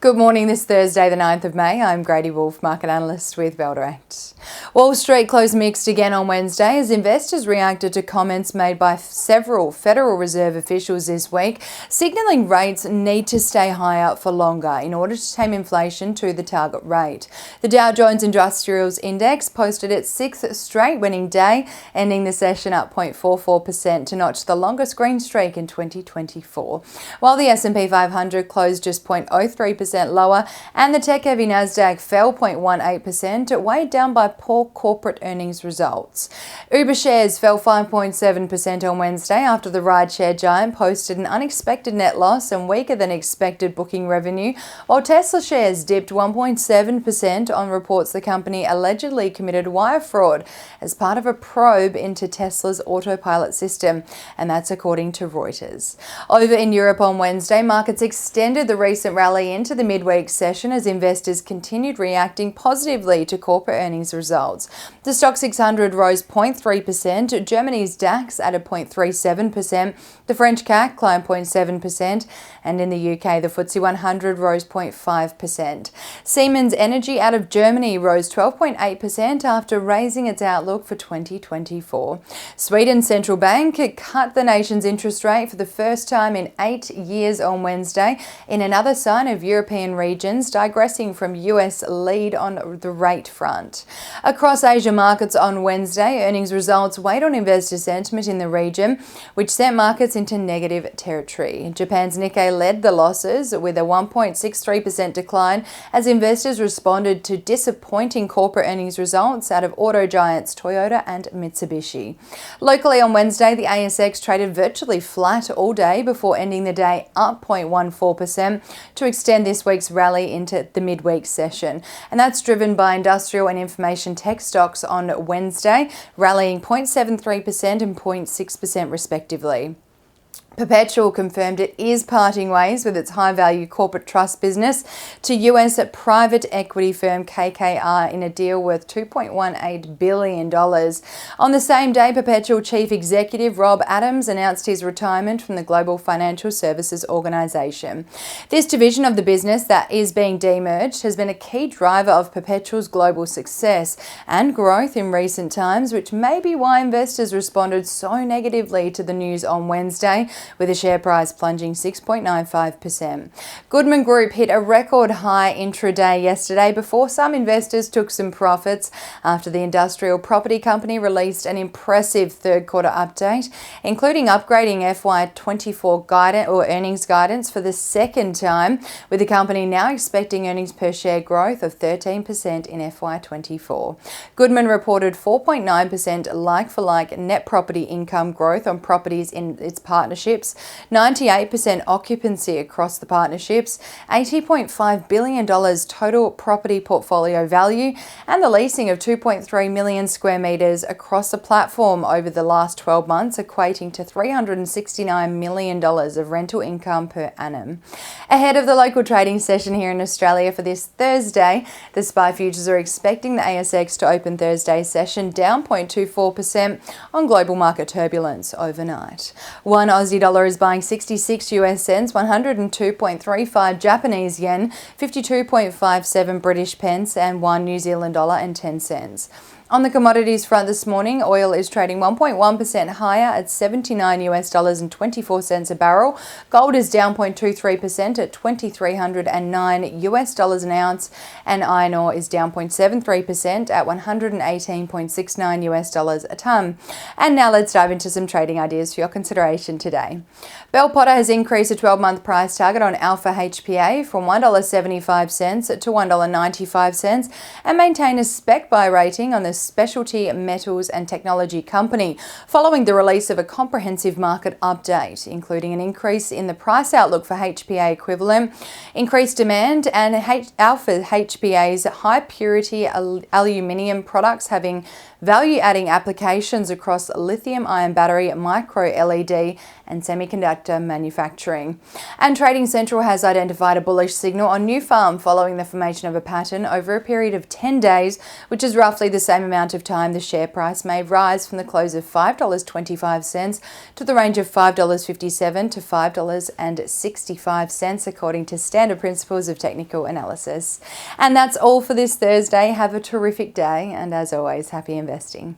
Good morning, this Thursday, the 9th of May. I'm Grady Wolfe, market analyst with Bell Direct. Wall Street closed mixed again on Wednesday as investors reacted to comments made by several Federal Reserve officials this week, signalling rates need to stay higher for longer in order to tame inflation to the target rate. The Dow Jones Industrials Index posted its sixth straight winning day, ending the session up 0.44% to notch the longest green streak in 2024, while the S&P 500 closed just 0.03% lower and the tech-heavy Nasdaq fell 0.18%, weighed down by poor corporate earnings results. Uber shares fell 5.7% on Wednesday after the rideshare giant posted an unexpected net loss and weaker than expected booking revenue, while Tesla shares dipped 1.7% on reports the company allegedly committed wire fraud as part of a probe into Tesla's autopilot system, and that's according to Reuters. Over in Europe on Wednesday, markets extended the recent rally into the midweek session as investors continued reacting positively to corporate earnings results. The Stoxx 600 rose 0.3%, Germany's DAX added 0.37%, the French CAC climbed 0.7%, and in the UK, the FTSE 100 rose 0.5%. Siemens Energy out of Germany rose 12.8% after raising its outlook for 2024. Sweden's central bank cut the nation's interest rate for the first time in 8 years on Wednesday, in another sign of European regions digressing from US lead on the rate front. Across Asia markets on Wednesday, earnings results weighed on investor sentiment in the region, which sent markets into negative territory. Japan's Nikkei led the losses with a 1.63% decline as investors responded to disappointing corporate earnings results out of auto giants Toyota and Mitsubishi. Locally on Wednesday, the ASX traded virtually flat all day before ending the day up 0.14% to extend this week's rally into the midweek session. And that's driven by industrial and information tech stocks on Wednesday, rallying 0.73% and 0.6% respectively. Perpetual confirmed it is parting ways with its high-value corporate trust business to US private equity firm KKR in a deal worth $2.18 billion. On the same day, Perpetual Chief Executive Rob Adams announced his retirement from the global financial services organisation. This division of the business that is being demerged has been a key driver of Perpetual's global success and growth in recent times, which may be why investors responded so negatively to the news on Wednesday, with the share price plunging 6.95%. Goodman Group hit a record high intraday yesterday before some investors took some profits after the industrial property company released an impressive third quarter update, including upgrading FY24 guidance or earnings guidance for the second time, with the company now expecting earnings per share growth of 13% in FY24. Goodman reported 4.9% like-for-like net property income growth on properties in its partnership, 98% occupancy across the partnerships, $80.5 billion total property portfolio value, and the leasing of 2.3 million square metres across the platform over the last 12 months, equating to $369 million of rental income per annum. Ahead of the local trading session here in Australia for this Thursday, the SPI futures are expecting the ASX to open Thursday's session down 0.24% on global market turbulence overnight. One Aussie dollar is buying 66 US cents, 102.35 Japanese yen, 52.57 British pence, and 1 New Zealand dollar and 10 cents. On the commodities front this morning, oil is trading 1.1% higher at $79 US dollars and 24 cents a barrel. Gold is down 0.23% at $2,309 US dollars an ounce, and iron ore is down 0.73% at $118.69 US dollars a tonne. And now let's dive into some trading ideas for your consideration today. Bell Potter has increased a 12-month price target on Alpha HPA from $1.75 to $1.95 and maintained a spec buy rating on the specialty metals and technology company following the release of a comprehensive market update, including an increase in the price outlook for HPA equivalent, increased demand, and Alpha HPA's high purity aluminium products having value-adding applications across lithium-ion battery, micro-LED, and semiconductor manufacturing. And Trading Central has identified a bullish signal on New Farm following the formation of a pattern over a period of 10 days, which is roughly the same amount of time, the share price may rise from the close of $5.25 to the range of $5.57 to $5.65, according to standard principles of technical analysis. And that's all for this Thursday. Have a terrific day, and as always, happy investing.